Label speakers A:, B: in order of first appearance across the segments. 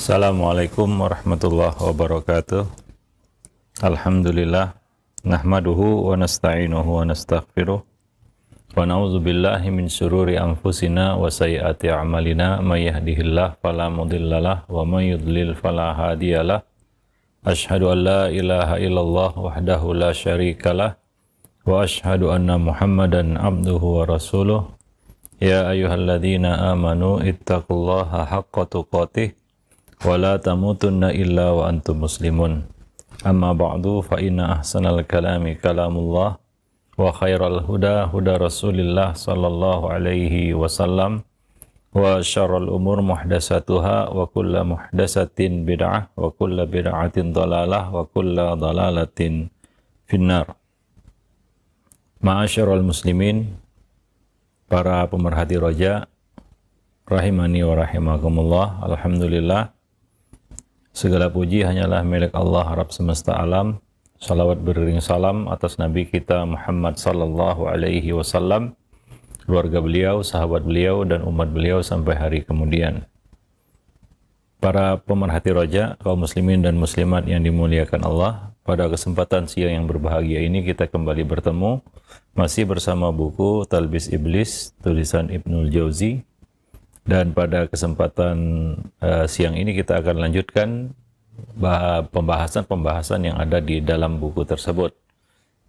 A: Assalamualaikum warahmatullahi wabarakatuh. Alhamdulillah nahmaduhu wa nasta'inuhu wa nastaghfiruh wa na'udzu billahi min syururi anfusina wa sayyiati a'malina may yahdihillahu fala mudhillalah wa may yudlil fala hadiyalah. Asyhadu an la ilaha illallah wahdahu la syarikalah wa asyhadu anna Muhammadan abduhu wa rasuluh. Ya ayyuhalladzina amanu ittaqullaha haqqa tuqatih wa la tamutunna illa wa antum muslimun. Amma ba'du fa inna ahsanal kalami kalamullah wa khairal huda huda Rasulillah sallallahu alaihi wasallam wa syarrul umur muhdatsatuha wa kullu muhdatsatin bid'ah wa kullu bid'atin dhalalah wa kullu dhalalatin finnar. Ma'asyiral muslimin, para pemerhati roja rahimani wa rahimakumullah. Alhamdulillah, segala puji hanyalah milik Allah Rabb semesta alam. Salawat beriring salam atas Nabi kita Muhammad sallallahu alaihi wasallam, keluarga beliau, sahabat beliau, dan umat beliau sampai hari kemudian. Para pemerhati roja, kaum muslimin dan muslimat yang dimuliakan Allah, pada kesempatan siang yang berbahagia ini kita kembali bertemu masih bersama buku Talbis Iblis tulisan Ibnul Jauzi. Dan pada kesempatan siang ini kita akan lanjutkan pembahasan yang ada di dalam buku tersebut.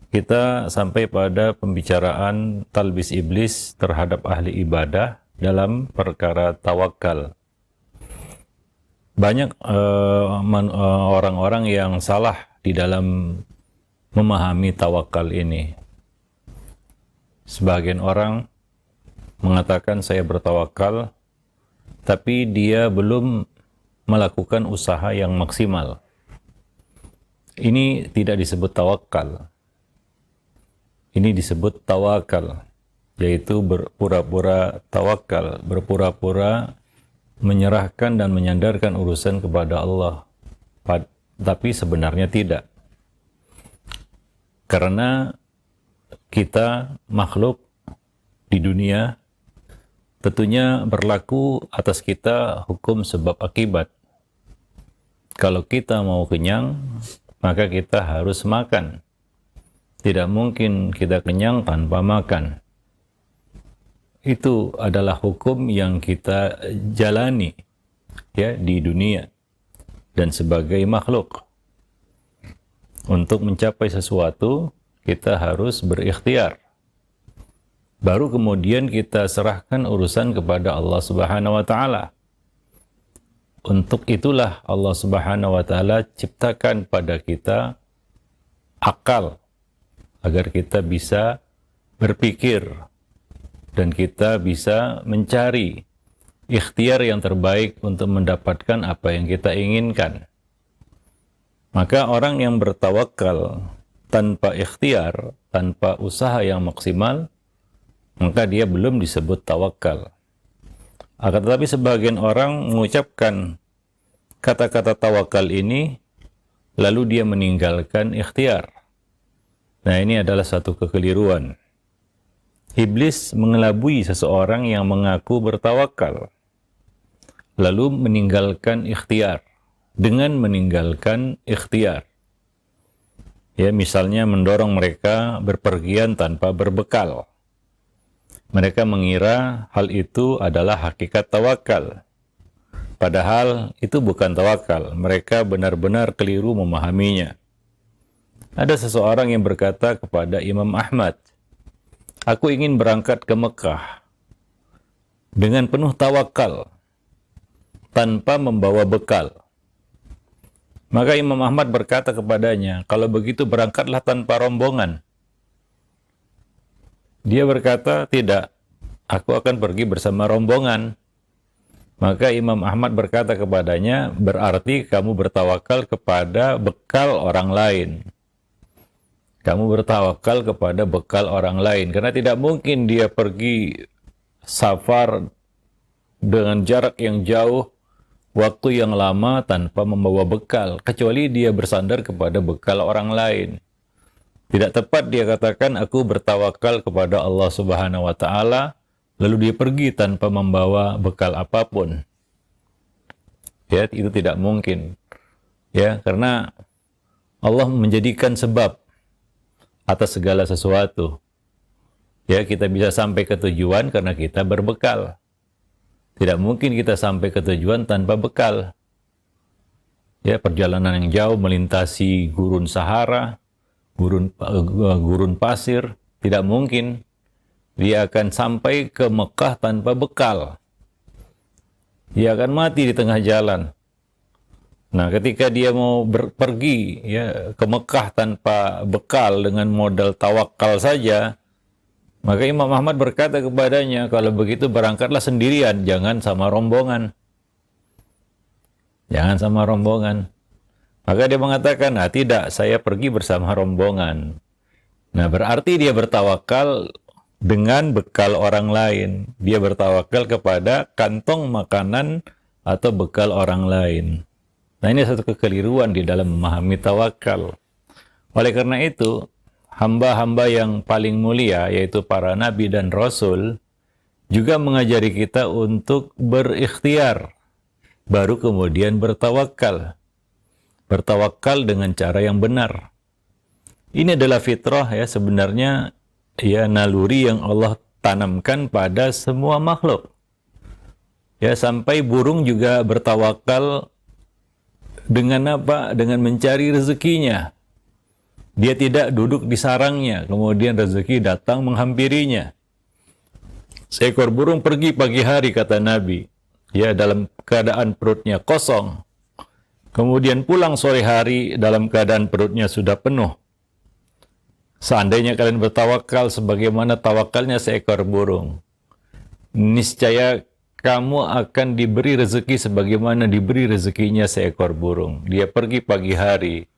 A: Kita sampai pada pembicaraan talbis iblis terhadap ahli ibadah dalam perkara tawakal. Banyak orang-orang yang salah di dalam memahami tawakal ini. Sebagian orang mengatakan saya bertawakal, tapi dia belum melakukan usaha yang maksimal. Ini tidak disebut tawakal. Ini disebut tawakal, yaitu berpura-pura tawakal, berpura-pura menyerahkan dan menyandarkan urusan kepada Allah. Tapi sebenarnya tidak. Karena kita makhluk di dunia, tentunya berlaku atas kita hukum sebab akibat. Kalau kita mau kenyang, maka kita harus makan. Tidak mungkin kita kenyang tanpa makan. Itu adalah hukum yang kita jalani ya di dunia dan sebagai makhluk. Untuk mencapai sesuatu, kita harus berikhtiar. Baru kemudian kita serahkan urusan kepada Allah Subhanahu wa Ta'ala. Untuk itulah Allah Subhanahu wa Ta'ala ciptakan pada kita akal, agar kita bisa berpikir dan kita bisa mencari ikhtiar yang terbaik untuk mendapatkan apa yang kita inginkan. Maka orang yang bertawakal tanpa ikhtiar, tanpa usaha yang maksimal, maka dia belum disebut tawakal. Akan tetapi sebagian orang mengucapkan kata-kata tawakal ini, lalu dia meninggalkan ikhtiar. Nah, ini adalah satu kekeliruan. Iblis mengelabui seseorang yang mengaku bertawakal, lalu meninggalkan ikhtiar. Dengan meninggalkan ikhtiar, ya, misalnya mendorong mereka berpergian tanpa berbekal. Mereka mengira hal itu adalah hakikat tawakal. Padahal itu bukan tawakal. Mereka benar-benar keliru memahaminya. Ada seseorang yang berkata kepada Imam Ahmad, "Aku ingin berangkat ke Mekah dengan penuh tawakal, tanpa membawa bekal." Maka Imam Ahmad berkata kepadanya, "Kalau begitu berangkatlah tanpa rombongan." Dia berkata, "Tidak, aku akan pergi bersama rombongan." Maka Imam Ahmad berkata kepadanya, "Berarti kamu bertawakal kepada bekal orang lain." Kamu bertawakal kepada bekal orang lain. Karena tidak mungkin dia pergi safar dengan jarak yang jauh, waktu yang lama tanpa membawa bekal. Kecuali dia bersandar kepada bekal orang lain. Tidak tepat dia katakan aku bertawakal kepada Allah Subhanahu wa Ta'ala, lalu dia pergi tanpa membawa bekal apapun. Ya, itu tidak mungkin. Ya, karena Allah menjadikan sebab atas segala sesuatu. Ya, kita bisa sampai ke tujuan karena kita berbekal. Tidak mungkin kita sampai ke tujuan tanpa bekal. Ya, perjalanan yang jauh melintasi gurun Sahara, gurun pasir, tidak mungkin dia akan sampai ke Mekah tanpa bekal. Dia akan mati di tengah jalan. Nah, ketika dia mau pergi ya ke Mekah tanpa bekal dengan modal tawakal saja, maka Imam Ahmad berkata kepadanya, kalau begitu berangkatlah sendirian, jangan sama rombongan. Jangan sama rombongan. Maka dia mengatakan, nah tidak, saya pergi bersama rombongan. Nah, berarti dia bertawakal dengan bekal orang lain. Dia bertawakal kepada kantong makanan atau bekal orang lain. Nah, ini satu kekeliruan di dalam memahami tawakal. Oleh karena itu, hamba-hamba yang paling mulia, yaitu para nabi dan rasul, juga mengajari kita untuk berikhtiar, baru kemudian bertawakal. Bertawakal dengan cara yang benar. Ini adalah fitrah ya, sebenarnya ya naluri yang Allah tanamkan pada semua makhluk. Ya, sampai burung juga bertawakal dengan apa? Dengan mencari rezekinya. Dia tidak duduk di sarangnya, kemudian rezeki datang menghampirinya. Seekor burung pergi pagi hari, kata Nabi, ya, dalam keadaan perutnya kosong. Kemudian pulang sore hari dalam keadaan perutnya sudah penuh. Seandainya kalian bertawakal sebagaimana tawakalnya seekor burung, niscaya kamu akan diberi rezeki sebagaimana diberi rezekinya seekor burung. Dia pergi pagi hari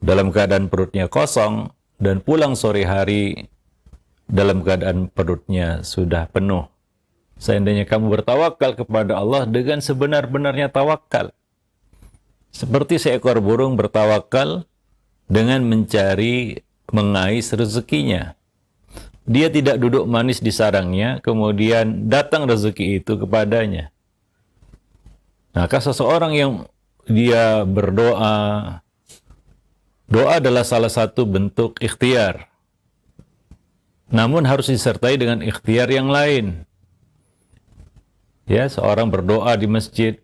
A: dalam keadaan perutnya kosong dan pulang sore hari dalam keadaan perutnya sudah penuh. Seandainya kamu bertawakal kepada Allah dengan sebenar-benarnya tawakal, seperti seekor burung bertawakal dengan mengais rezekinya. Dia tidak duduk manis di sarangnya, kemudian datang rezeki itu kepadanya. Maka seseorang yang dia berdoa, doa adalah salah satu bentuk ikhtiar. Namun harus disertai dengan ikhtiar yang lain. Ya, seorang berdoa di masjid,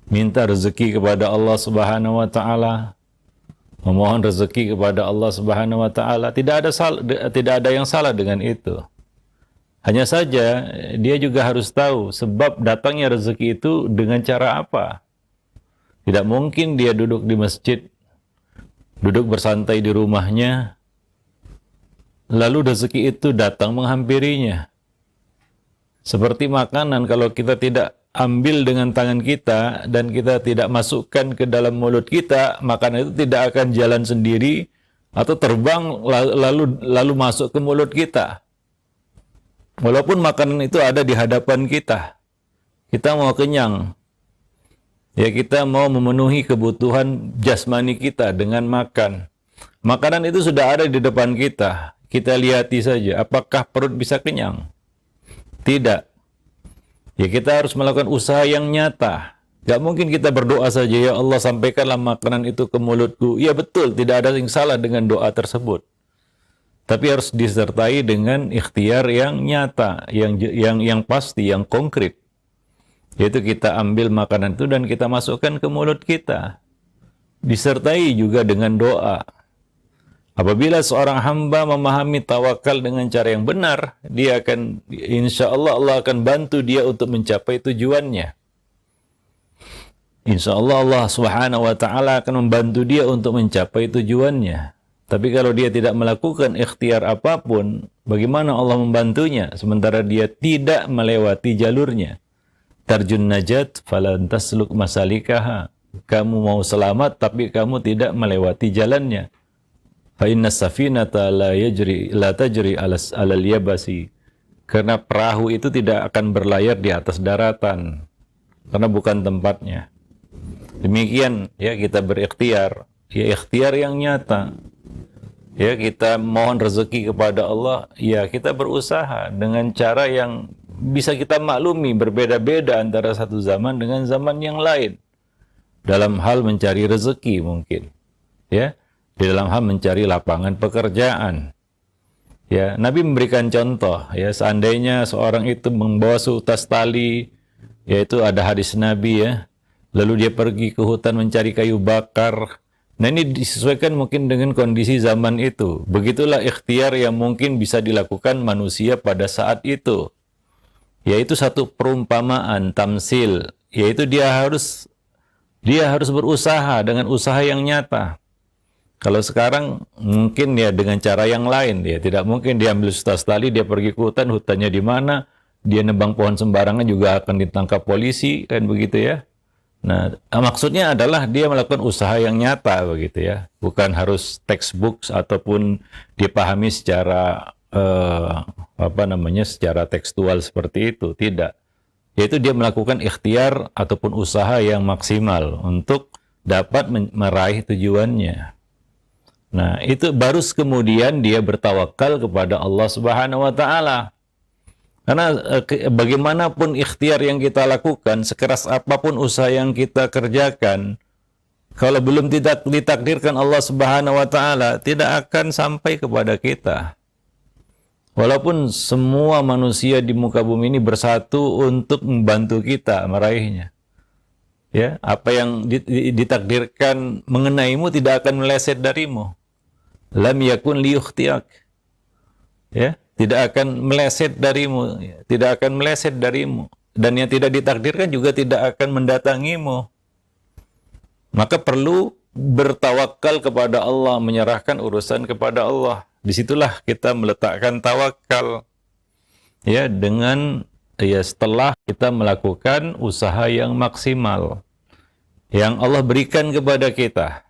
A: minta rezeki kepada Allah Subhanahu wa taala, memohon rezeki kepada Allah Subhanahu wa taala, tidak ada yang salah dengan itu. Hanya saja dia juga harus tahu sebab datangnya rezeki itu dengan cara apa. Tidak mungkin dia duduk di masjid, duduk bersantai di rumahnya, lalu rezeki itu datang menghampirinya. Seperti makanan, kalau kita tidak ambil dengan tangan kita dan kita tidak masukkan ke dalam mulut kita, makanan itu tidak akan jalan sendiri atau terbang lalu masuk ke mulut kita. Walaupun makanan itu ada di hadapan kita, kita mau kenyang, ya, kita mau memenuhi kebutuhan jasmani kita dengan makan. Makanan itu sudah ada di depan kita, kita lihati saja. Apakah perut bisa kenyang? Tidak. Ya, kita harus melakukan usaha yang nyata. Gak mungkin kita berdoa saja, ya Allah sampaikanlah makanan itu ke mulutku. Ya betul, tidak ada yang salah dengan doa tersebut. Tapi harus disertai dengan ikhtiar yang nyata, yang pasti, yang konkret. Yaitu kita ambil makanan itu dan kita masukkan ke mulut kita. Disertai juga dengan doa. Apabila seorang hamba memahami tawakal dengan cara yang benar, dia akan, insya Allah, Allah akan bantu dia untuk mencapai tujuannya. Insya Allah, Allah Subhanahu wa ta'ala akan membantu dia untuk mencapai tujuannya. Tapi kalau dia tidak melakukan ikhtiar apapun, bagaimana Allah membantunya sementara dia tidak melewati jalurnya? Tarjun najat falan tasluk masalikaha. Kamu mau selamat tapi kamu tidak melewati jalannya. Fa inna safinata la tajri alal yabasi. Karena perahu itu tidak akan berlayar di atas daratan, karena bukan tempatnya. Demikian ya, kita berikhtiar, ya ikhtiar yang nyata. Ya, kita mohon rezeki kepada Allah, ya kita berusaha dengan cara yang bisa kita maklumi berbeda-beda antara satu zaman dengan zaman yang lain. Dalam hal mencari rezeki mungkin. Ya, di dalam hal mencari lapangan pekerjaan. Ya, Nabi memberikan contoh, ya, seandainya seorang itu membawa seutas tali, yaitu ada hadis Nabi, ya, lalu dia pergi ke hutan mencari kayu bakar. Nah, ini disesuaikan mungkin dengan kondisi zaman itu. Begitulah ikhtiar yang mungkin bisa dilakukan manusia pada saat itu. Yaitu satu perumpamaan, tamsil, yaitu dia harus berusaha dengan usaha yang nyata. Kalau sekarang mungkin ya dengan cara yang lain, ya tidak mungkin dia ambil setas tali, dia pergi ke hutan, hutannya di mana, dia nebang pohon sembarangan juga akan ditangkap polisi, kan begitu ya. Nah, maksudnya adalah dia melakukan usaha yang nyata begitu ya, bukan harus textbooks ataupun dipahami secara secara tekstual seperti itu, tidak. Yaitu dia melakukan ikhtiar ataupun usaha yang maksimal untuk dapat meraih tujuannya. Nah, itu baru kemudian dia bertawakal kepada Allah Subhanahu wa taala. Karena bagaimanapun ikhtiar yang kita lakukan, sekeras apapun usaha yang kita kerjakan, kalau belum tidak ditakdirkan Allah Subhanahu wa taala, tidak akan sampai kepada kita. Walaupun semua manusia di muka bumi ini bersatu untuk membantu kita meraihnya. Ya, apa yang ditakdirkan mengenaimu tidak akan meleset darimu. Lam yakun liyukhtiak. Ya, tidak akan meleset darimu, tidak akan meleset darimu, dan yang tidak ditakdirkan juga tidak akan mendatangimu. Maka perlu bertawakal kepada Allah, menyerahkan urusan kepada Allah. Disitulah kita meletakkan tawakal, ya, dengan setelah kita melakukan usaha yang maksimal yang Allah berikan kepada kita.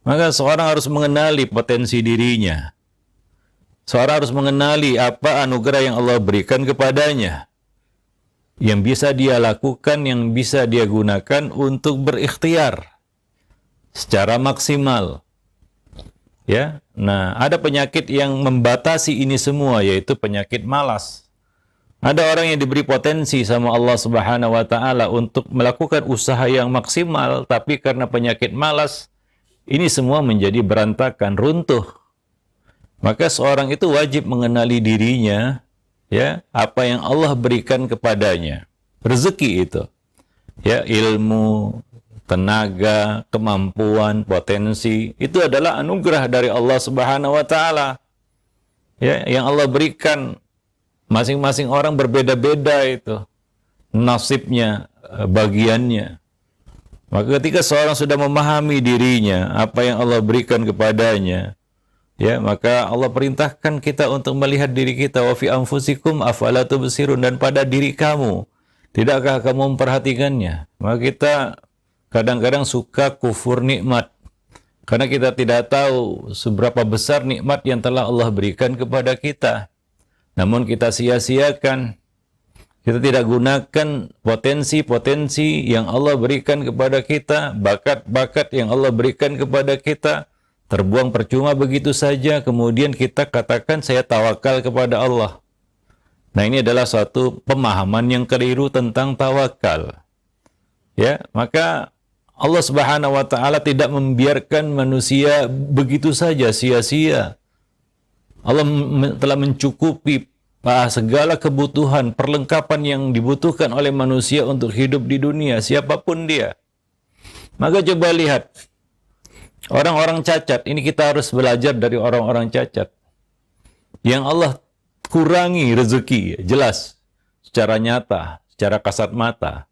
A: Maka seorang harus mengenali potensi dirinya. Seorang harus mengenali apa anugerah yang Allah berikan kepadanya, yang bisa dia lakukan, yang bisa dia gunakan untuk berikhtiar secara maksimal. Ya, nah ada penyakit yang membatasi ini semua, yaitu penyakit malas. Ada orang yang diberi potensi sama Allah Subhanahu wa taala untuk melakukan usaha yang maksimal, tapi karena penyakit malas, ini semua menjadi berantakan, runtuh. Maka seorang itu wajib mengenali dirinya, ya, apa yang Allah berikan kepadanya. Rezeki itu, ya, ilmu, tenaga, kemampuan, potensi, itu adalah anugerah dari Allah Subhanahu wa taala. Ya, yang Allah berikan, masing-masing orang berbeda-beda itu nasibnya, bagiannya. Maka ketika seorang sudah memahami dirinya, apa yang Allah berikan kepadanya, ya, maka Allah perintahkan kita untuk melihat diri kita, wa fi anfusikum afala tubsirun, dan pada diri kamu, tidakkah kamu memperhatikannya? Maka kita kadang-kadang suka kufur nikmat, karena kita tidak tahu seberapa besar nikmat yang telah Allah berikan kepada kita. Namun kita sia-siakan, kita tidak gunakan potensi-potensi yang Allah berikan kepada kita, bakat-bakat yang Allah berikan kepada kita, terbuang percuma begitu saja, kemudian kita katakan saya tawakal kepada Allah. Nah, ini adalah suatu pemahaman yang keliru tentang tawakal. Ya, maka Allah Subhanahu wa taala tidak membiarkan manusia begitu saja sia-sia. Allah telah mencukupi segala kebutuhan, perlengkapan yang dibutuhkan oleh manusia untuk hidup di dunia, siapapun dia. Maka coba lihat orang-orang cacat, ini kita harus belajar dari orang-orang cacat. Yang Allah kurangi rezeki, jelas, secara nyata, secara kasat mata.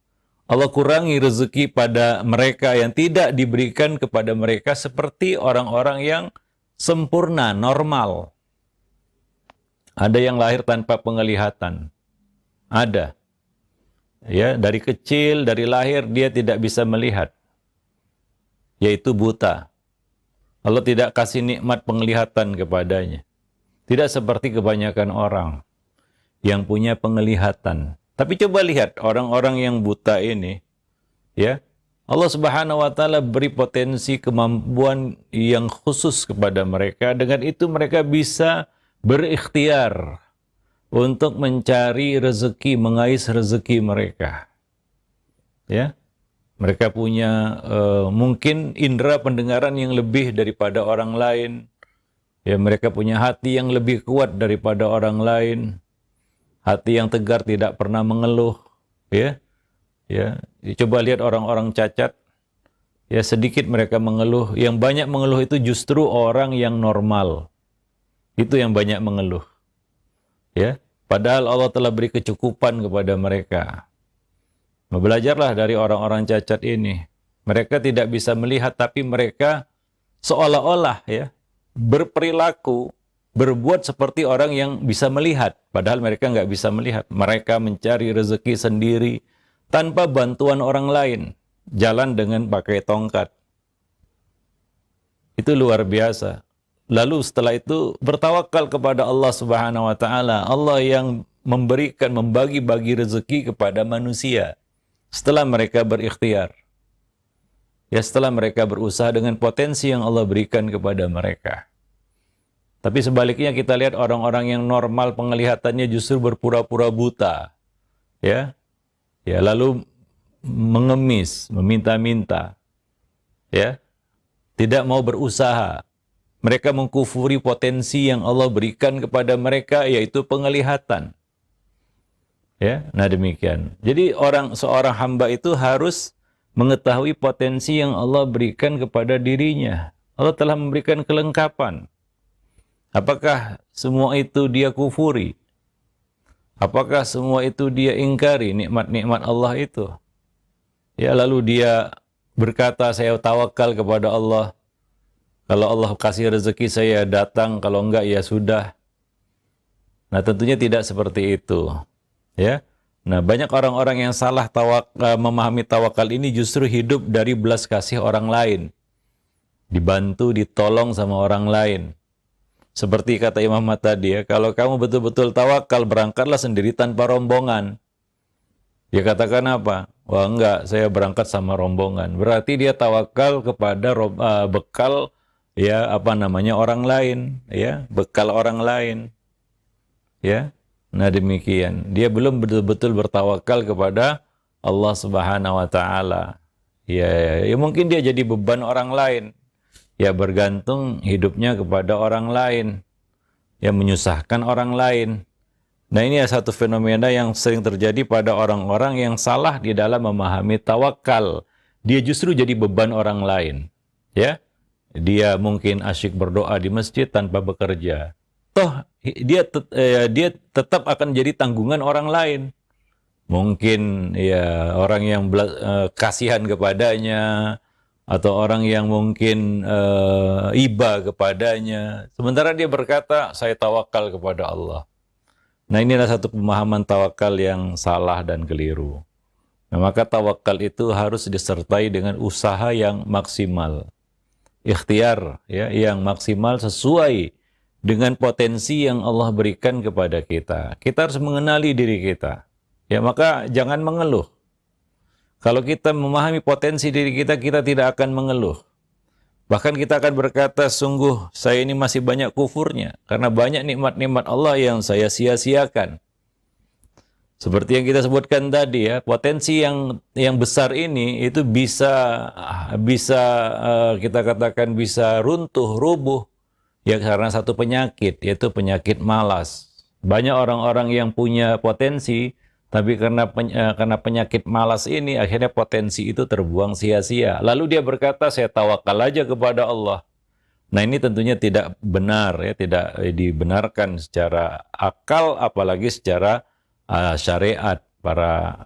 A: Allah kurangi rezeki pada mereka yang tidak diberikan kepada mereka seperti orang-orang yang sempurna, normal. Ada yang lahir tanpa penglihatan. Ada. Ya, dari kecil, dari lahir dia tidak bisa melihat. Yaitu buta. Allah tidak kasih nikmat penglihatan kepadanya. Tidak seperti kebanyakan orang yang punya penglihatan. Tapi coba lihat orang-orang yang buta ini, ya, Allah Subhanahu wa taala beri potensi kemampuan yang khusus kepada mereka. Dengan itu mereka bisa berikhtiar, untuk mencari rezeki, mengais rezeki mereka. Ya, mereka punya mungkin indera pendengaran yang lebih daripada orang lain. Ya, mereka punya hati yang lebih kuat daripada orang lain. Hati yang tegar, tidak pernah mengeluh. Ya, ya. Coba lihat orang-orang cacat. Ya, sedikit mereka mengeluh. Yang banyak mengeluh itu justru orang yang normal. Itu yang banyak mengeluh. Ya, padahal Allah telah beri kecukupan kepada mereka. Belajarlah dari orang-orang cacat ini. Mereka tidak bisa melihat, tapi mereka seolah-olah ya berperilaku, berbuat seperti orang yang bisa melihat. Padahal mereka nggak bisa melihat. Mereka mencari rezeki sendiri tanpa bantuan orang lain. Jalan dengan pakai tongkat. Itu luar biasa. Lalu setelah itu bertawakal kepada Allah Subhanahu wa taala. Allah yang memberikan, membagi-bagi rezeki kepada manusia setelah mereka berikhtiar. Ya, setelah mereka berusaha dengan potensi yang Allah berikan kepada mereka. Tapi sebaliknya kita lihat orang-orang yang normal penglihatannya justru berpura-pura buta. Ya. Ya, lalu mengemis, meminta-minta. Ya. Tidak mau berusaha. Mereka mengkufuri potensi yang Allah berikan kepada mereka, yaitu penglihatan. Ya, nah demikian. Jadi seorang hamba itu harus mengetahui potensi yang Allah berikan kepada dirinya. Allah telah memberikan kelengkapan. Apakah semua itu dia kufuri? Apakah semua itu dia ingkari nikmat-nikmat Allah itu? Ya, lalu dia berkata, saya tawakal kepada Allah. Kalau Allah kasih rezeki saya datang, kalau enggak ya sudah. Nah, tentunya tidak seperti itu. Ya. Nah, banyak orang-orang yang salah memahami tawakal ini justru hidup dari belas kasih orang lain. Dibantu, ditolong sama orang lain. Seperti kata Imam Ahmad tadi ya, kalau kamu betul-betul tawakal, berangkatlah sendiri tanpa rombongan. Dia katakan apa? Wah enggak, saya berangkat sama rombongan. Berarti dia tawakal kepada bekal ya orang lain, ya bekal orang lain, ya. Nah demikian, dia belum betul-betul bertawakal kepada Allah Subhanahu Wa Taala. Ya, mungkin dia jadi beban orang lain, ya bergantung hidupnya kepada orang lain, ya menyusahkan orang lain. Nah ini satu fenomena yang sering terjadi pada orang-orang yang salah di dalam memahami tawakal. Dia justru jadi beban orang lain, ya. Dia mungkin asyik berdoa di masjid tanpa bekerja. Toh dia tetap akan jadi tanggungan orang lain. Mungkin ya orang yang kasihan kepadanya, atau orang yang mungkin iba kepadanya. Sementara dia berkata, saya tawakal kepada Allah. Nah ini adalah satu pemahaman tawakal yang salah dan keliru. Nah maka tawakal itu harus disertai dengan usaha yang maksimal. Ikhtiar ya yang maksimal sesuai dengan potensi yang Allah berikan kepada kita. Kita harus mengenali diri kita. Ya maka jangan mengeluh. Kalau kita memahami potensi diri kita, kita tidak akan mengeluh. Bahkan kita akan berkata, sungguh saya ini masih banyak kufurnya karena banyak nikmat-nikmat Allah yang saya sia-siakan. Seperti yang kita sebutkan tadi ya, potensi yang besar ini itu bisa kita katakan bisa runtuh, rubuh ya karena satu penyakit, yaitu penyakit malas. Banyak orang-orang yang punya potensi, tapi karena penyakit malas ini akhirnya potensi itu terbuang sia-sia. Lalu dia berkata, saya tawakal aja kepada Allah. Nah ini tentunya tidak benar ya, tidak dibenarkan secara akal apalagi secara syariat para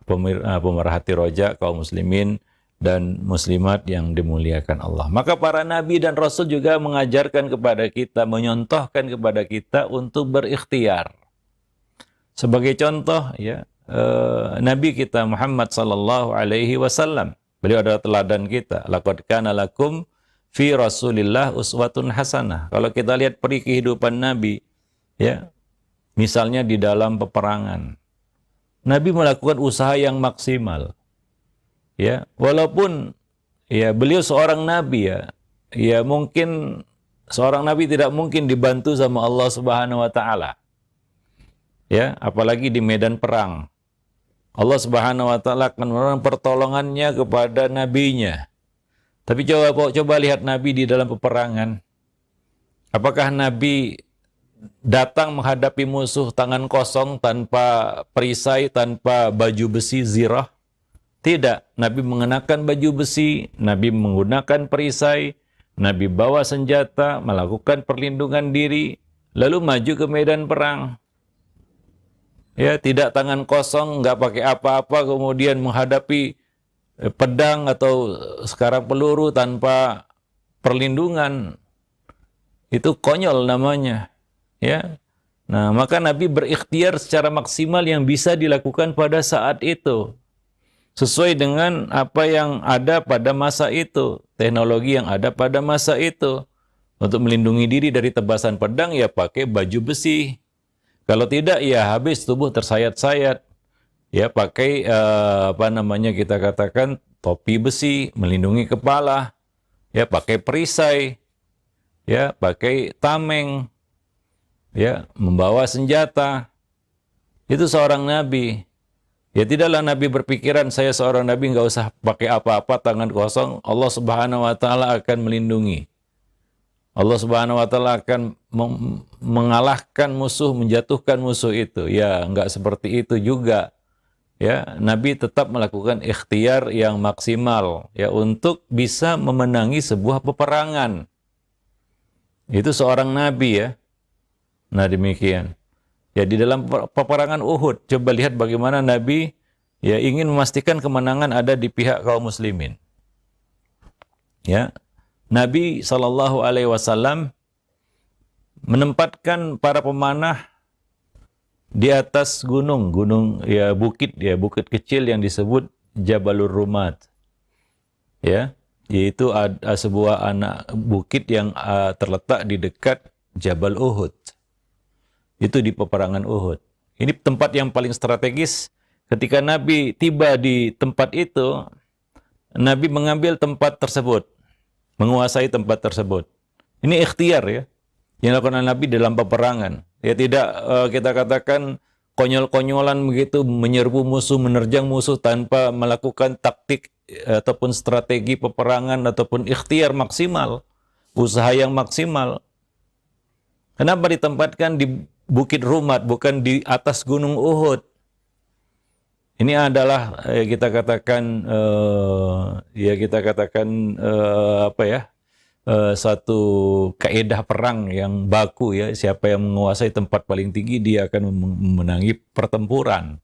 A: pemerhati roja kaum muslimin dan muslimat yang dimuliakan Allah. Maka para nabi dan rasul juga mengajarkan kepada kita, menyontohkan kepada kita untuk berikhtiar. Sebagai contoh ya, Nabi kita Muhammad sallallahu alaihi wasallam, beliau adalah teladan kita. Laqad kana lakum fi Rasulillah uswatun hasanah. Kalau kita lihat peri kehidupan Nabi ya, misalnya di dalam peperangan, Nabi melakukan usaha yang maksimal. Ya, walaupun ya beliau seorang nabi ya mungkin seorang nabi tidak mungkin dibantu sama Allah Subhanahu wa taala. Ya, apalagi di medan perang. Allah Subhanahu wa taala akan memberikan pertolongannya kepada nabinya. Tapi coba lihat Nabi di dalam peperangan. Apakah Nabi datang menghadapi musuh tangan kosong, tanpa perisai, tanpa baju besi zirah? Tidak. Nabi mengenakan baju besi, Nabi menggunakan perisai, Nabi bawa senjata, melakukan perlindungan diri, lalu maju ke medan perang. Ya, tidak tangan kosong, nggak pakai apa-apa, kemudian menghadapi pedang atau sekarang peluru tanpa perlindungan. Itu konyol namanya. Ya. Nah, maka Nabi berikhtiar secara maksimal yang bisa dilakukan pada saat itu. Sesuai dengan apa yang ada pada masa itu, teknologi yang ada pada masa itu. Untuk melindungi diri dari tebasan pedang, ya pakai baju besi. Kalau tidak, ya habis tubuh tersayat-sayat. Ya pakai kita katakan topi besi, melindungi kepala. Ya pakai perisai. Ya pakai tameng. Ya membawa senjata. Itu seorang nabi. Ya tidaklah Nabi berpikiran saya seorang Nabi nggak usah pakai apa-apa, tangan kosong, Allah Subhanahu wa taala akan melindungi. Allah Subhanahu wa taala akan mengalahkan musuh, menjatuhkan musuh itu. Ya, nggak seperti itu juga. Ya, Nabi tetap melakukan ikhtiar yang maksimal ya untuk bisa memenangi sebuah peperangan. Itu seorang nabi ya. Nah, demikian. Ya, di dalam peperangan Uhud, coba lihat bagaimana Nabi ya ingin memastikan kemenangan ada di pihak kaum muslimin. Ya, Nabi SAW menempatkan para pemanah di atas gunung bukit kecil yang disebut Jabalur Rumat. Ya, yaitu ada sebuah anak bukit yang terletak di dekat Jabal Uhud. Itu di peperangan Uhud. Ini tempat yang paling strategis. Ketika Nabi tiba di tempat itu, Nabi mengambil tempat tersebut, menguasai tempat tersebut. Ini ikhtiar ya, yang dilakukan Nabi dalam peperangan. Ya tidak kita katakan konyol-konyolan begitu, menyerbu musuh, menerjang musuh tanpa melakukan taktik ataupun strategi peperangan ataupun ikhtiar maksimal, usaha yang maksimal. Kenapa ditempatkan di Bukit Rumat, bukan di atas Gunung Uhud? Ini adalah satu kaedah perang yang baku ya. Siapa yang menguasai tempat paling tinggi, dia akan memenangi pertempuran.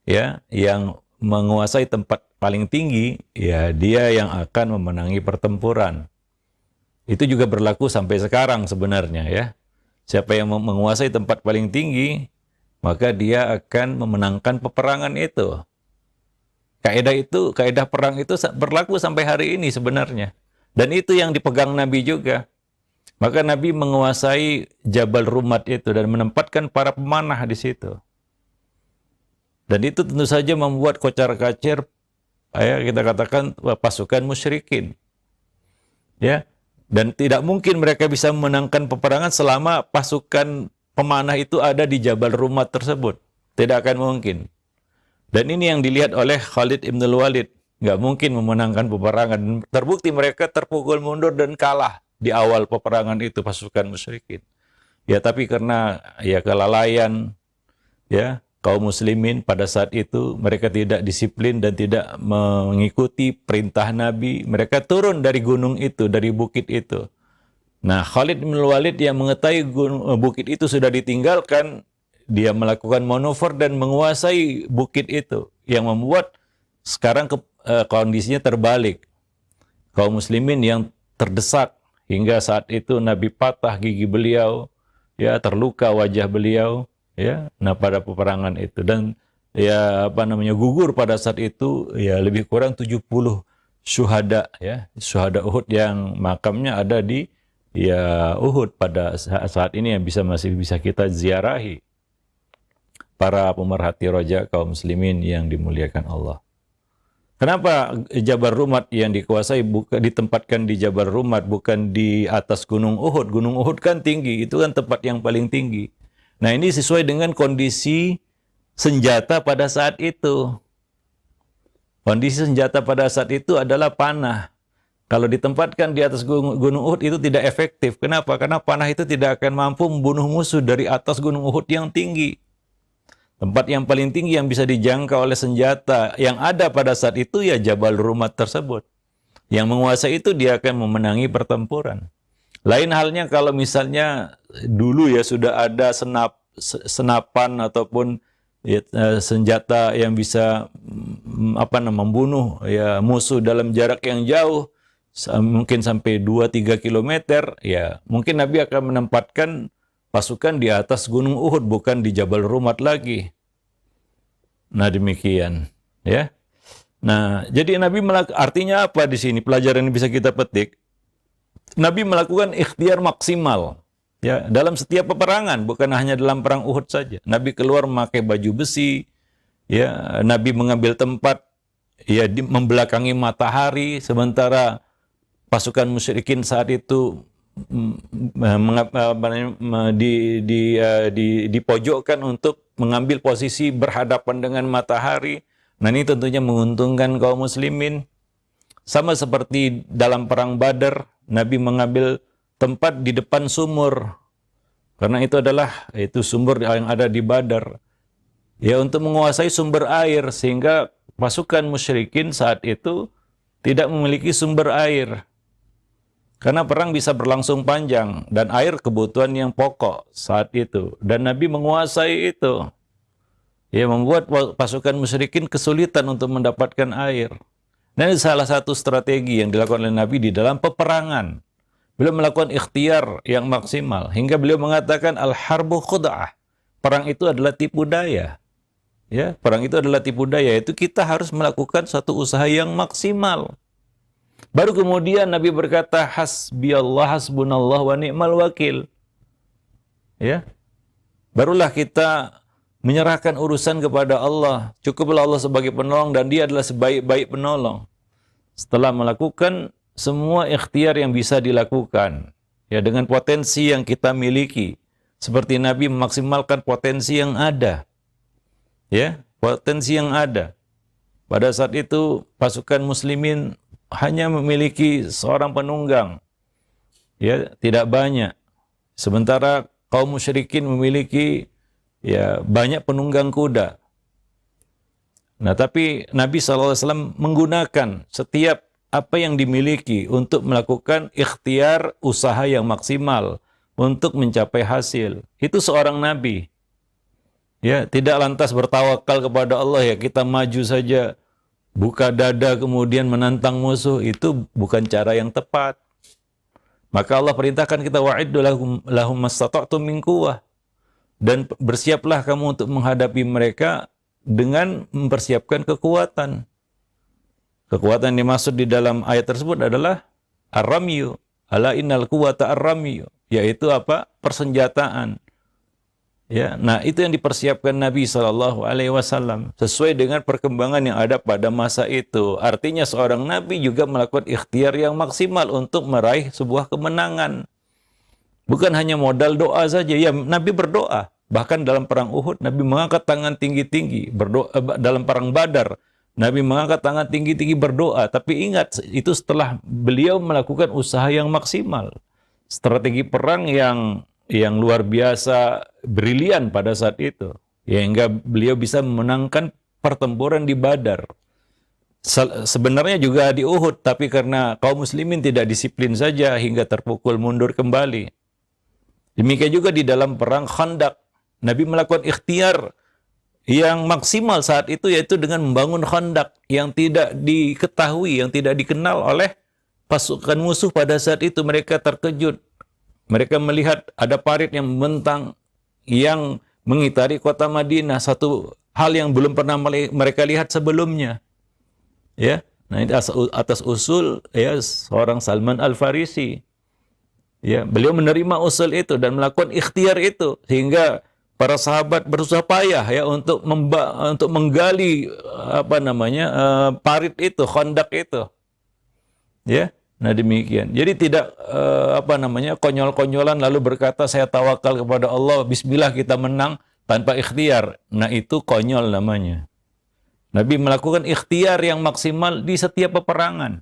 A: Ya, yang menguasai tempat paling tinggi, ya dia yang akan memenangi pertempuran. Itu juga berlaku sampai sekarang sebenarnya ya. Siapa yang menguasai tempat paling tinggi, maka dia akan memenangkan peperangan itu. Kaedah perang itu berlaku sampai hari ini sebenarnya. Dan itu yang dipegang Nabi juga. Maka Nabi menguasai Jabal Rumat itu dan menempatkan para pemanah di situ. Dan itu tentu saja membuat kocar-kacir, kita katakan pasukan musyrikin. Ya. Dan tidak mungkin mereka bisa memenangkan peperangan selama pasukan pemanah itu ada di Jabal Rumat tersebut. Tidak akan mungkin. Dan ini yang dilihat oleh Khalid ibn Walid. Nggak mungkin memenangkan peperangan. Terbukti mereka terpukul mundur dan kalah di awal peperangan itu pasukan musyrikin. Ya, tapi karena ya kelalaian ya kaum muslimin pada saat itu, mereka tidak disiplin dan tidak mengikuti perintah Nabi. Mereka turun dari gunung itu, dari bukit itu. Nah, Khalid bin Walid yang mengetahui bukit itu sudah ditinggalkan, dia melakukan manuver dan menguasai bukit itu, yang membuat sekarang kondisinya terbalik. Kaum muslimin yang terdesak, hingga saat itu Nabi patah gigi beliau, ya terluka wajah beliau. Ya, nah pada peperangan itu, dan gugur pada saat itu ya lebih kurang 70 syuhada ya, syuhada Uhud yang makamnya ada di Uhud pada saat ini, yang masih bisa kita ziarahi. Para pemerhati roja kaum muslimin yang dimuliakan Allah. Kenapa Jabal Rumat yang dikuasai ditempatkan di Jabal Rumat, bukan di atas Gunung Uhud? Gunung Uhud kan tinggi, itu kan tempat yang paling tinggi. Nah, ini sesuai dengan kondisi senjata pada saat itu. Kondisi senjata pada saat itu adalah panah. Kalau ditempatkan di atas gunung Uhud itu tidak efektif. Kenapa? Karena panah itu tidak akan mampu membunuh musuh dari atas gunung Uhud yang tinggi. Tempat yang paling tinggi yang bisa dijangkau oleh senjata yang ada pada saat itu ya Jabal Rumat tersebut. Yang menguasai itu dia akan memenangi pertempuran. Lain halnya kalau misalnya dulu ya sudah ada senapan ataupun ya, senjata yang bisa membunuh ya musuh dalam jarak yang jauh, mungkin sampai 2-3 kilometer, ya mungkin Nabi akan menempatkan pasukan di atas gunung Uhud, bukan di Jabal Rumat lagi. Nah, demikian ya. Nah, jadi Nabi artinya apa di sini? Pelajaran yang bisa kita petik. Nabi melakukan ikhtiar maksimal ya dalam setiap peperangan, bukan hanya dalam perang Uhud saja. Nabi keluar memakai baju besi, ya, Nabi mengambil tempat ya membelakangi matahari, sementara pasukan musyrikin saat itu dipojokkan untuk mengambil posisi berhadapan dengan matahari. Nah, ini tentunya menguntungkan kaum muslimin. Sama seperti dalam perang Badar, Nabi mengambil tempat di depan sumur. Karena itu sumur yang ada di Badar. Ya, untuk menguasai sumber air, sehingga pasukan musyrikin saat itu tidak memiliki sumber air. Karena perang bisa berlangsung panjang, dan air kebutuhan yang pokok saat itu. Dan Nabi menguasai itu. Ya, membuat pasukan musyrikin kesulitan untuk mendapatkan air. Dan ini salah satu strategi yang dilakukan oleh Nabi di dalam peperangan. Beliau melakukan ikhtiar yang maksimal. Hingga beliau mengatakan, al-harbu khud'ah. Perang itu adalah tipu daya. Ya, perang itu adalah tipu daya. Itu kita harus melakukan satu usaha yang maksimal. Baru kemudian Nabi berkata, hasbiyallah, hasbunallah wa ni'mal wakil. Ya, barulah kita menyerahkan urusan kepada Allah. Cukuplah Allah sebagai penolong dan Dia adalah sebaik-baik penolong. Setelah melakukan semua ikhtiar yang bisa dilakukan, ya, dengan potensi yang kita miliki, seperti Nabi memaksimalkan potensi yang ada, ya, potensi yang ada. Pada saat itu pasukan muslimin hanya memiliki seorang penunggang, ya, tidak banyak. Sementara kaum musyrikin memiliki ya banyak penunggang kuda. Nah, tapi Nabi SAW menggunakan setiap apa yang dimiliki untuk melakukan ikhtiar usaha yang maksimal untuk mencapai hasil. Itu seorang Nabi. Ya, tidak lantas bertawakal kepada Allah, ya kita maju saja, buka dada kemudian menantang musuh. Itu bukan cara yang tepat. Maka Allah perintahkan kita, wa'iddu lahum mastata'tum min quwwah. Dan bersiaplah kamu untuk menghadapi mereka dengan mempersiapkan kekuatan. Kekuatan yang dimaksud di dalam ayat tersebut adalah ar-ramyu. Ala innal quwwata ar-ramyu. Yaitu apa? Persenjataan. Ya, nah itu yang dipersiapkan Nabi SAW sesuai dengan perkembangan yang ada pada masa itu. Artinya seorang Nabi juga melakukan ikhtiar yang maksimal untuk meraih sebuah kemenangan. Bukan hanya modal doa saja. Ya, Nabi berdoa. Bahkan dalam perang Uhud, Nabi mengangkat tangan tinggi-tinggi. Dalam perang Badar, Nabi mengangkat tangan tinggi-tinggi berdoa. Tapi ingat, itu setelah beliau melakukan usaha yang maksimal. Strategi perang yang luar biasa brilian pada saat itu. Hingga beliau bisa memenangkan pertempuran di Badar. Sebenarnya juga di Uhud, tapi karena kaum muslimin tidak disiplin saja hingga terpukul mundur kembali. Demikian juga di dalam perang Khandaq, Nabi melakukan ikhtiar yang maksimal saat itu, yaitu dengan membangun Khandaq yang tidak diketahui, yang tidak dikenal oleh pasukan musuh pada saat itu. Mereka terkejut. Mereka melihat ada parit yang membentang, yang mengitari kota Madinah, satu hal yang belum pernah mereka lihat sebelumnya. Ya, nah ini atas usul ya seorang Salman Al-Farisi. Ya, beliau menerima usul itu dan melakukan ikhtiar itu sehingga para sahabat berusaha payah ya untuk menggali parit itu, Khandaq itu. Ya. Nah demikian. Jadi tidak konyol-konyolan lalu berkata saya tawakal kepada Allah, bismillah kita menang tanpa ikhtiar. Nah itu konyol namanya. Nabi melakukan ikhtiar yang maksimal di setiap peperangan.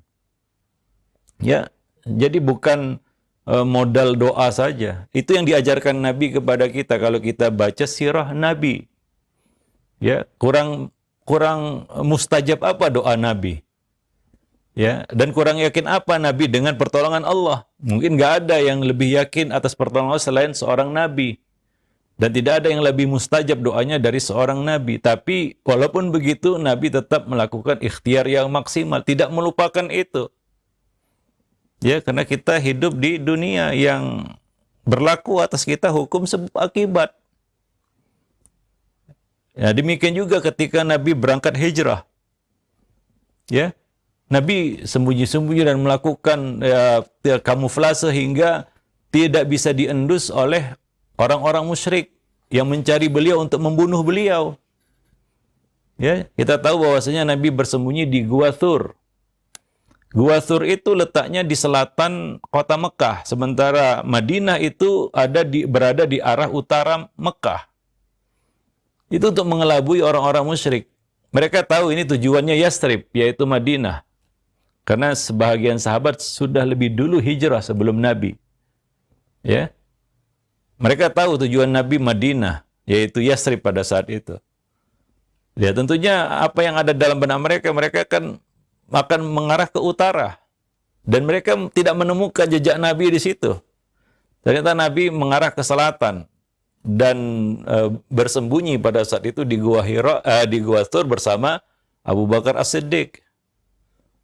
A: Ya, jadi bukan modal doa saja. Itu yang diajarkan Nabi kepada kita kalau kita baca sirah Nabi. Ya, kurang mustajab apa doa Nabi? Ya, dan kurang yakin apa Nabi dengan pertolongan Allah? Mungkin nggak ada yang lebih yakin atas pertolongan Allah selain seorang Nabi. Dan tidak ada yang lebih mustajab doanya dari seorang Nabi. Tapi walaupun begitu, Nabi tetap melakukan ikhtiar yang maksimal. Tidak melupakan itu. Ya, karena kita hidup di dunia yang berlaku atas kita hukum sebab akibat. Ya, demikian juga ketika Nabi berangkat hijrah. Ya, Nabi sembunyi-sembunyi dan melakukan kamuflase hingga tidak bisa diendus oleh orang-orang musyrik yang mencari beliau untuk membunuh beliau. Ya, kita tahu bahwasanya Nabi bersembunyi di Gua Thur. Gua Thur itu letaknya di selatan kota Mekah, sementara Madinah itu berada di arah utara Mekah. Itu untuk mengelabui orang-orang musyrik. Mereka tahu ini tujuannya Yathrib, yaitu Madinah. Karena sebahagian sahabat sudah lebih dulu hijrah sebelum Nabi. Ya. Mereka tahu tujuan Nabi Madinah, yaitu Yathrib pada saat itu. Ya, tentunya apa yang ada dalam benak mereka akan mengarah ke utara. Dan mereka tidak menemukan jejak Nabi di situ. Ternyata Nabi mengarah ke selatan dan bersembunyi pada saat itu di Gua Thur bersama Abu Bakar As-Siddiq.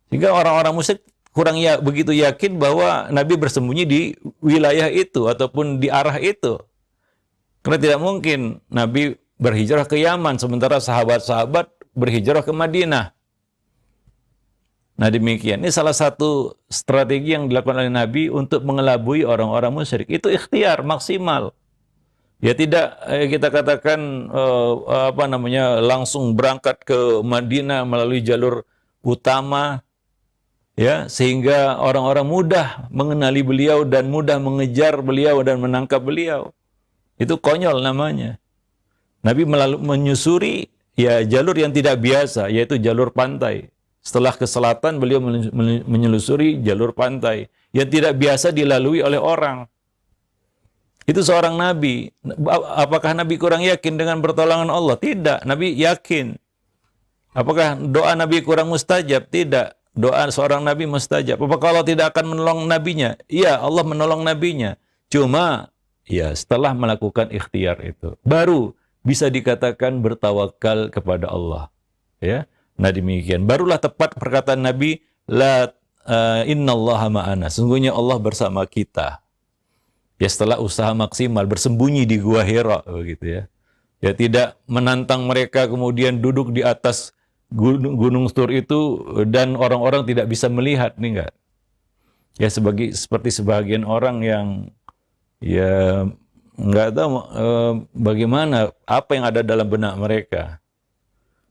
A: Sehingga orang-orang musyrik kurang begitu yakin bahwa Nabi bersembunyi di wilayah itu ataupun di arah itu. Karena tidak mungkin Nabi berhijrah ke Yaman sementara sahabat-sahabat berhijrah ke Madinah. Nah demikian, ini salah satu strategi yang dilakukan oleh Nabi untuk mengelabui orang-orang musyrik. Itu ikhtiar maksimal. Ya tidak kita katakan langsung berangkat ke Madinah melalui jalur utama, ya, sehingga orang-orang mudah mengenali beliau dan mudah mengejar beliau dan menangkap beliau. Itu konyol namanya. Nabi menyusuri ya jalur yang tidak biasa, yaitu jalur pantai. Setelah ke selatan, beliau menyelusuri jalur pantai yang tidak biasa dilalui oleh orang. Itu seorang Nabi. Apakah Nabi kurang yakin dengan pertolongan Allah? Tidak, Nabi yakin. Apakah doa Nabi kurang mustajab? Tidak. Doa seorang Nabi mustajab. Apakah Allah tidak akan menolong Nabinya? Iya, Allah menolong Nabinya. Cuma, ya setelah melakukan ikhtiar itu, baru bisa dikatakan bertawakal kepada Allah. Ya, nah demikian. Barulah tepat perkataan Nabi, innallaha ma'ana. Sungguhnya Allah bersama kita. Ya setelah usaha maksimal bersembunyi di Gua Hira begitu ya. Ya tidak menantang mereka kemudian duduk di atas gunung Thur itu dan orang-orang tidak bisa melihat nih enggak. Ya seperti sebagian orang yang ya enggak tahu bagaimana apa yang ada dalam benak mereka.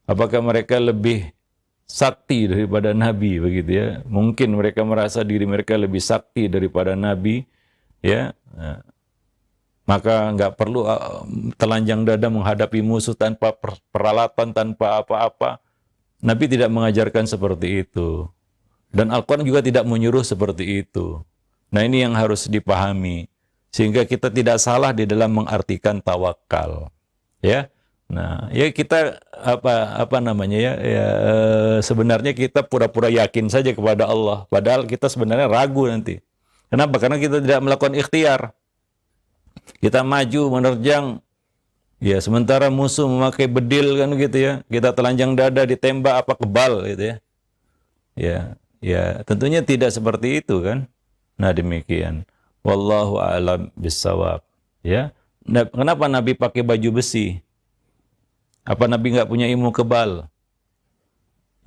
A: Apakah mereka lebih sakti daripada Nabi begitu ya? Mungkin mereka merasa diri mereka lebih sakti daripada Nabi. Ya, maka nggak perlu telanjang dada menghadapi musuh tanpa peralatan, tanpa apa-apa. Nabi tidak mengajarkan seperti itu. Dan Al-Quran juga tidak menyuruh seperti itu. Nah ini yang harus dipahami. Sehingga kita tidak salah di dalam mengartikan tawakal. Ya, nah ya kita sebenarnya kita pura-pura yakin saja kepada Allah. Padahal kita sebenarnya ragu nanti. Kenapa? Karena kita tidak melakukan ikhtiar. Kita maju menerjang, ya sementara musuh memakai bedil kan gitu ya. Kita telanjang dada ditembak apa kebal gitu ya. Ya tentunya tidak seperti itu kan. Nah demikian. Wallahu a'lam bissawab. Ya. Nah, kenapa Nabi pakai baju besi? Apa Nabi nggak punya ilmu kebal?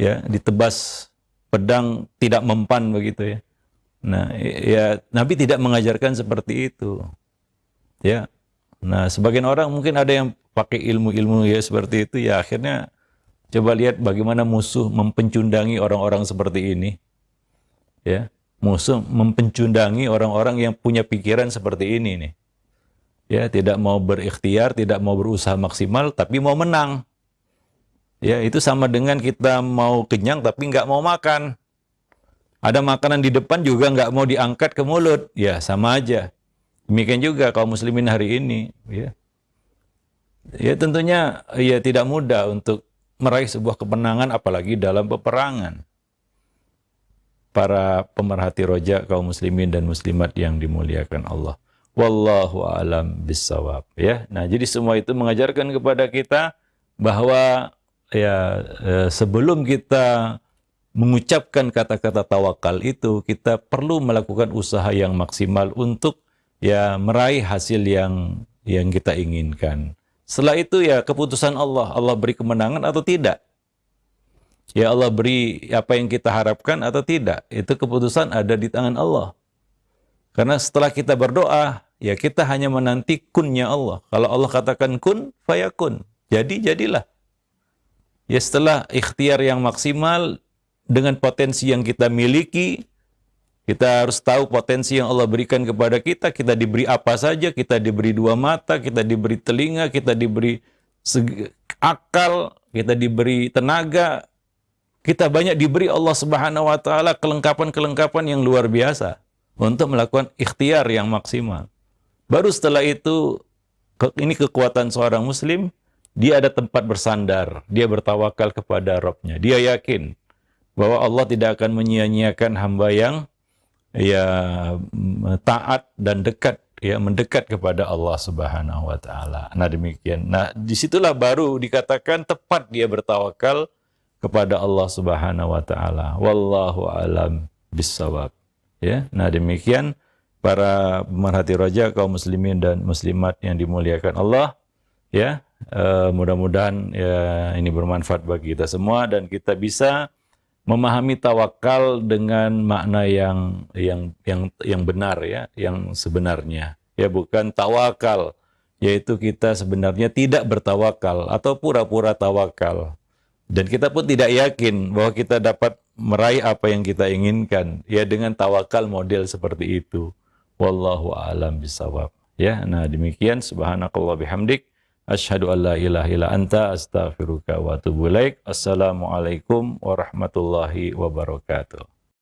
A: Ya, ditebas pedang tidak mempan begitu ya. Nah, ya Nabi tidak mengajarkan seperti itu. Ya. Nah, sebagian orang mungkin ada yang pakai ilmu-ilmu ya seperti itu ya akhirnya coba lihat bagaimana musuh mempencundangi orang-orang seperti ini. Ya. musuh mempencundangi orang-orang yang punya pikiran seperti ini nih. Ya, tidak mau berikhtiar, tidak mau berusaha maksimal, tapi mau menang. Ya, itu sama dengan kita mau kenyang tapi nggak mau makan. Ada makanan di depan juga nggak mau diangkat ke mulut. Ya, sama aja. Demikian juga kaum muslimin hari ini. Ya, ya tentunya ya tidak mudah untuk meraih sebuah kemenangan apalagi dalam peperangan. Para pemerhati roja kaum muslimin dan muslimat yang dimuliakan Allah. Wallahu a'lam bissawab. Ya, nah jadi semua itu mengajarkan kepada kita bahwa ya sebelum kita mengucapkan kata-kata tawakal itu, kita perlu melakukan usaha yang maksimal untuk ya meraih hasil yang kita inginkan. Setelah itu ya keputusan Allah, Allah beri kemenangan atau tidak. Ya Allah beri apa yang kita harapkan atau tidak, itu keputusan ada di tangan Allah. Karena setelah kita berdoa, ya kita hanya menanti kunnya Allah. Kalau Allah katakan kun, fayakun. Jadi, jadilah. Ya setelah ikhtiar yang maksimal, dengan potensi yang kita miliki, kita harus tahu potensi yang Allah berikan kepada kita. Kita diberi apa saja, kita diberi dua mata, kita diberi telinga, kita diberi akal, kita diberi tenaga. Kita banyak diberi Allah Subhanahu wa taala kelengkapan-kelengkapan yang luar biasa untuk melakukan ikhtiar yang maksimal. Baru setelah itu, ini kekuatan seorang muslim, dia ada tempat bersandar, dia bertawakal kepada Rabb-nya. Dia yakin bahwa Allah tidak akan menyia-nyiakan hamba yang ya taat dan dekat, ya mendekat kepada Allah Subhanahu wa taala. Nah demikian. Nah, disitulah baru dikatakan tepat dia bertawakal kepada Allah Subhanahu wa taala. Wallahu alam bissawab. Ya. Nah, demikian para pemerhati roja kaum muslimin dan muslimat yang dimuliakan Allah, ya. Mudah-mudahan ya ini bermanfaat bagi kita semua dan kita bisa memahami tawakal dengan makna yang benar ya, yang sebenarnya. Ya, bukan tawakal, yaitu kita sebenarnya tidak bertawakal atau pura-pura tawakal. Dan kita pun tidak yakin bahwa kita dapat meraih apa yang kita inginkan ya dengan tawakal model seperti itu. Wallahu a'lam bishawab. Ya, nah demikian subhanakallah bihamdik asyhadu an la ilaha illa anta astaghfiruka wa atubu ilaik. Assalamualaikum warahmatullahi wabarakatuh.